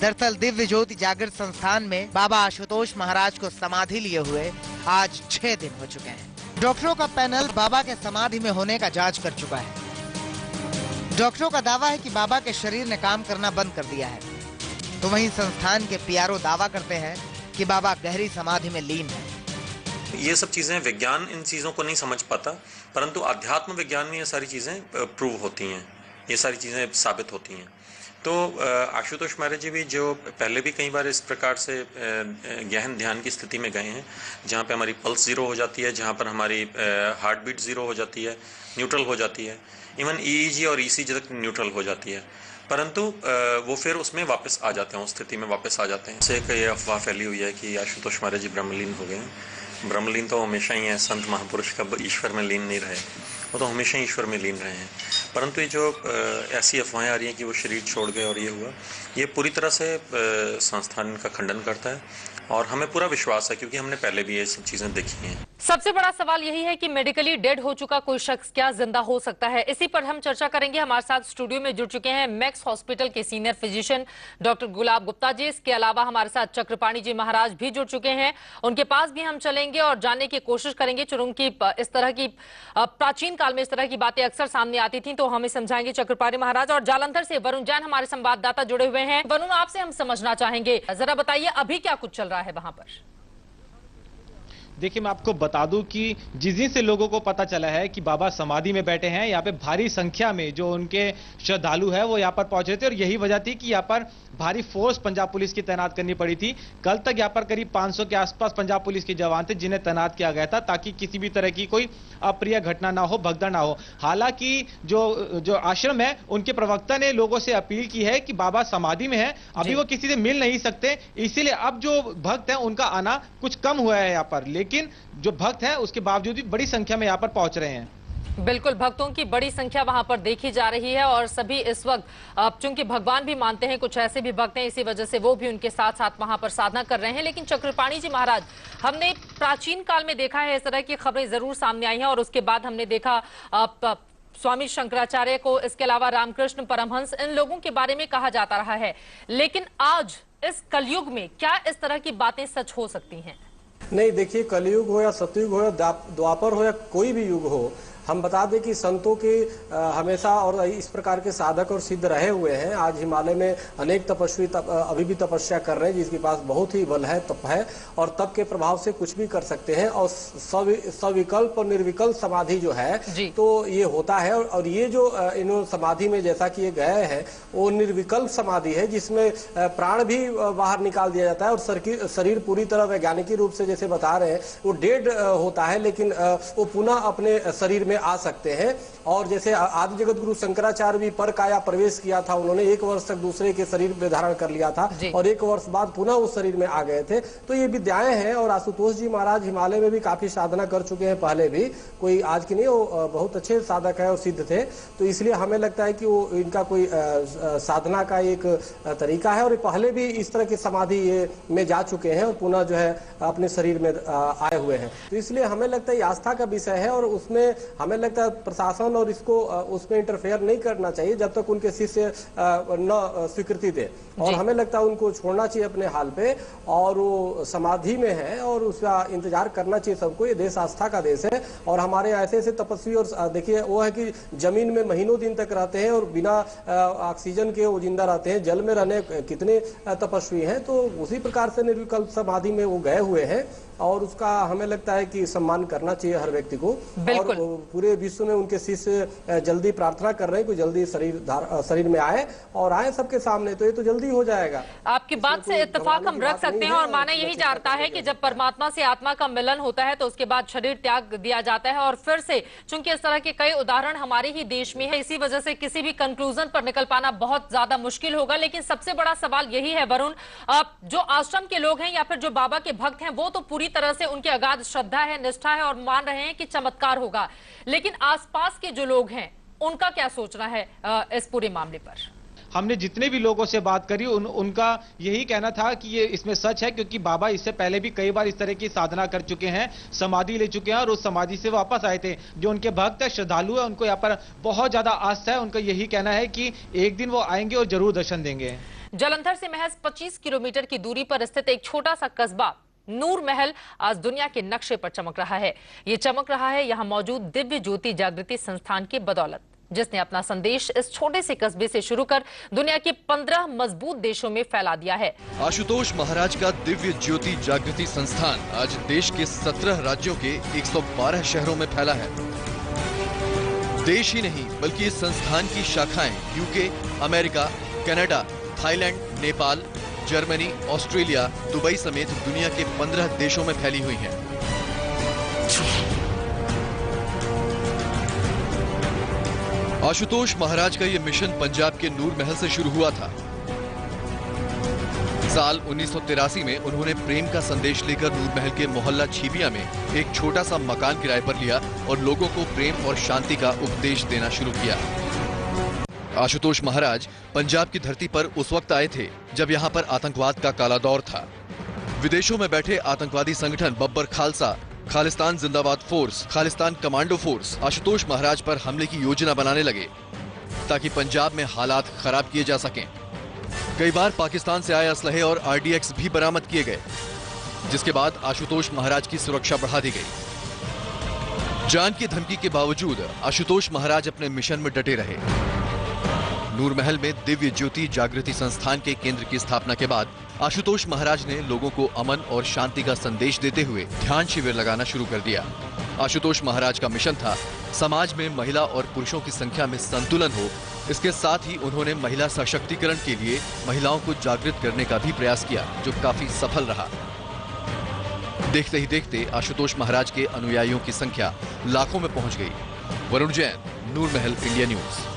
दरअसल दिव्य ज्योति जागृत संस्थान में बाबा आशुतोष महाराज को समाधि लिए हुए आज 6 दिन हो चुके हैं। डॉक्टरों का पैनल बाबा के समाधि में होने का जांच कर चुका है। डॉक्टरों का दावा है कि बाबा के शरीर ने काम करना बंद कर दिया है, तो वहीं संस्थान के पीआरओ दावा करते हैं कि बाबा गहरी समाधि में लीन है। ये सब चीजें विज्ञान इन चीजों को नहीं समझ पाता, परंतु अध्यात्म विज्ञान में ये सारी चीजें प्रूव होती हैं, ये सारी चीजें साबित होती हैं। तो आशुतोष महाराज जी भी जो पहले भी कई बार इस प्रकार से गहन ध्यान की स्थिति में गए हैं, जहाँ पे हमारी पल्स जीरो हो जाती है, जहाँ पर हमारी हार्ट बीट जीरो हो जाती है, न्यूट्रल हो जाती है, इवन ईईजी और ईसीजी तक न्यूट्रल हो जाती है, परंतु वो फिर उसमें वापस आ जाते हैं, उस स्थिति में वापस आ जाते हैं। से ये अफवाह फैली हुई है कि आशुतोष महाराज जी ब्रह्मलीन हो गए हैं। ब्रह्मलीन तो हमेशा ही है, संत महापुरुष कब ईश्वर में लीन नहीं रहे, वो तो हमेशा ही ईश्वर में लीन रहे हैं। परंतु ये जो ऐसी अफवाहें आ रही हैं कि वो शरीर छोड़ गए और ये हुआ, ये पूरी तरह से संस्थान का खंडन करता है और हमें पूरा विश्वास है, क्योंकि हमने पहले भी ये सब चीजें देखी हैं। सबसे बड़ा सवाल यही है कि मेडिकली डेड हो चुका कोई शख्स क्या जिंदा हो सकता है। इसी पर हम चर्चा करेंगे। हमारे साथ स्टूडियो में जुड़ चुके हैं मैक्स हॉस्पिटल के सीनियर फिजिशियन डॉक्टर गुलाब गुप्ता जी। इसके अलावा हमारे साथ चक्रपाणी जी महाराज भी जुड़ चुके हैं, उनके पास भी हम चलेंगे और जानने की कोशिश करेंगे। चूंकि इस तरह की प्राचीन काल में इस तरह की बातें अक्सर सामने आती थी, तो हमें समझाएंगे चक्रपाणी महाराज। और जालंधर से वरुण जैन हमारे संवाददाता जुड़े हुए हैं। वरुण, आपसे हम समझना चाहेंगे, जरा बताइए अभी क्या कुछ चल रहा है वहां पर। देखिए, मैं आपको बता दूं कि जिस दिन से लोगों को पता चला है कि बाबा समाधि में बैठे हैं, यहाँ पे भारी संख्या में जो उनके श्रद्धालु हैं वो यहाँ पर पहुंच रहे थे और यही वजह थी कि यहाँ पर भारी फोर्स पंजाब पुलिस की तैनात करनी पड़ी थी। कल तक यहाँ पर करीब 500 के आसपास पंजाब पुलिस के जवान थे जिन्हें तैनात किया गया था, ताकि किसी भी तरह की कोई अप्रिय घटना ना हो, भगदड़ ना हो। हालांकि जो आश्रम है, उनके प्रवक्ता ने लोगों से अपील की है कि बाबा समाधि में है, अभी वो किसी से मिल नहीं सकते, इसीलिए अब जो भक्त है उनका आना कुछ कम हुआ है यहाँ पर। लेकिन जो भक्त है उसके बावजूद भी बड़ी संख्या में यहाँ पर पहुंच रहे हैं। बिल्कुल, भक्तों की बड़ी संख्या वहां पर देखी जा रही है और सभी इस वक्त चूंकि भगवान भी मानते हैं, कुछ ऐसे भी भक्त हैं, इसी वजह से वो भी उनके साथ साथ वहां पर साधना कर रहे हैं। लेकिन चक्रपाणी जी महाराज, हमने प्राचीन काल में देखा है, इस तरह की खबरें जरूर सामने आई हैं और उसके बाद हमने देखा स्वामी शंकराचार्य को, इसके अलावा रामकृष्ण परमहंस, इन लोगों के बारे में कहा जाता रहा है। लेकिन आज इस कलयुग में क्या इस तरह की बातें सच हो सकती हैं? नहीं, देखिए, कलयुग हो या सतयुग हो या द्वापर हो या कोई भी युग हो, हम बता दें कि संतों के हमेशा और इस प्रकार के साधक और सिद्ध रहे हुए हैं। आज हिमालय में अनेक तपस्वी अभी भी तपस्या कर रहे हैं, जिसके पास बहुत ही बल है, तप है, और तप के प्रभाव से कुछ भी कर सकते हैं। और सविकल्प और निर्विकल्प समाधि जो है, तो ये होता है। और ये जो इन्होंने समाधि में जैसा कि ये गए हैं, वो निर्विकल्प समाधि है, जिसमें प्राण भी बाहर निकाल दिया जाता है और शरीर पूरी तरह वैज्ञानिक रूप से जैसे बता रहे हैं वो डेड होता है, लेकिन वो पुनः अपने शरीर में आ सकते हैं। और जैसे आदि जगत गुरु शंकराचार्य भी पर काया प्रवेश किया था, उन्होंने 1 वर्ष तक दूसरे के शरीर में धारण कर लिया था और 1 वर्ष बाद पुनः उस शरीर में आ गए थे। तो ये विद्याएं हैं। और आशुतोष जी महाराज हिमालय में भी काफी साधना कर चुके हैं, पहले भी, कोई आज की नहीं, वो बहुत अच्छे साधक है और सिद्ध थे। तो इसलिए हमें लगता है कि वो इनका कोई साधना का एक तरीका है और पहले भी इस तरह की समाधि में जा चुके हैं और पुनः जो है अपने शरीर में आए हुए हैं। तो इसलिए हमें लगता है ये आस्था का विषय है और उसमें हमें लगता है प्रशासन और इसको उसमें इंटरफेयर नहीं करना चाहिए जब तक उनके शिष्य न स्वीकृति दे। और हमें लगता है उनको छोड़ना चाहिए अपने हाल पे, और वो समाधि में है और उसका इंतजार करना चाहिए सबको। ये देश आस्था का देश है और हमारे ऐसे ऐसे तपस्वी, और देखिए वो है कि जमीन में महीनों दिन तक रहते हैं और बिना ऑक्सीजन के वो जिंदा रहते हैं, जल में रहने कितने तपस्वी हैं। तो उसी प्रकार से निर्विकल्प समाधि में वो गए हुए हैं और उसका हमें लगता है कि सम्मान करना चाहिए हर व्यक्ति को। और पूरे विश्व में उनके शिष्य जल्दी प्रार्थना कर रहे हैं कि जल्दी शरीर में आए और आए सबके सामने, तो ये तो जल्दी हो जाएगा। आपकी बात से इत्तेफाक हम रख सकते हैं और माना यही जाता है कि जब परमात्मा से आत्मा का मिलन होता है तो उसके बाद शरीर त्याग दिया जाता है और फिर से, चूंकि इस तरह के कई उदाहरण हमारे ही देश में है, इसी वजह से किसी भी कंक्लूजन पर निकल पाना बहुत ज्यादा मुश्किल होगा। लेकिन सबसे बड़ा सवाल यही है वरुण, जो आश्रम के लोग हैं या फिर जो बाबा के भक्त हैं, वो तो पूरी तरह से उनकी अगाध श्रद्धा है, निष्ठा है और मान रहे हैं कि चमत्कार होगा। लेकिन आसपास के जो लोग हैं उनका क्या सोचना है इस पूरे मामले पर? हमने जितने भी लोगों से बात करी उनका यही कहना था कि ये इसमें सच है, क्योंकि बाबा इससे पहले भी कई बार इस तरह की साधना कर चुके हैं, समाधि ले चुके हैं और उस समाधि से वापस आए थे। जो उनके भक्त है, श्रद्धालु है, उनको यहाँ पर बहुत ज्यादा आस्था है। उनका यही कहना है कि एक दिन वो आएंगे और जरूर दर्शन देंगे। जालंधर से महज 25 किलोमीटर की दूरी पर स्थित एक छोटा सा कस्बा नूर महल आज दुनिया के नक्शे पर चमक रहा है। ये चमक रहा है यहाँ मौजूद दिव्य ज्योति जागृति संस्थान की बदौलत, जिसने अपना संदेश इस छोटे से कस्बे से शुरू कर दुनिया के 15 मजबूत देशों में फैला दिया है। आशुतोष महाराज का दिव्य ज्योति जागृति संस्थान आज देश के 17 राज्यों के 112 शहरों में फैला है। देश ही नहीं बल्कि इस संस्थान की शाखाएं UK, America, Canada, Thailand, Nepal, Germany, Australia, Dubai समेत दुनिया के 15 देशों में फैली हुई हैं। आशुतोष महाराज का यह मिशन पंजाब के नूर महल से शुरू हुआ था। साल 1983 में उन्होंने प्रेम का संदेश लेकर नूर महल के मोहल्ला छीबिया में एक छोटा सा मकान किराए पर लिया और लोगों को प्रेम और शांति का उपदेश देना शुरू किया। आशुतोष महाराज पंजाब की धरती पर उस वक्त आए थे जब यहाँ पर आतंकवाद का काला दौर था। विदेशों में बैठे आतंकवादी संगठन बब्बर खालसा, खालिस्तान जिंदाबाद force, Khalistan commando force Ashutosh Maharaj पर हमले की योजना बनाने लगे ताकि पंजाब में हालात खराब किए जा सकें। कई बार पाकिस्तान से आए असलहे और RDX भी बरामद किए गए, जिसके बाद आशुतोष महाराज की सुरक्षा बढ़ा दी गई। जान की धमकी के बावजूद आशुतोष महाराज अपने मिशन में डटे रहे। नूर महल में दिव्य ज्योति जागृति संस्थान के केंद्र की स्थापना के बाद आशुतोष महाराज ने लोगों को अमन और शांति का संदेश देते हुए ध्यान शिविर लगाना शुरू कर दिया। आशुतोष महाराज का मिशन था समाज में महिला और पुरुषों की संख्या में संतुलन हो। इसके साथ ही उन्होंने महिला सशक्तिकरण के लिए महिलाओं को जागृत करने का भी प्रयास किया, जो काफी सफल रहा। देखते ही देखते आशुतोष महाराज के अनुयायियों की संख्या लाखों में पहुंच गई। वरुण जैन, नूर महल, इंडिया न्यूज।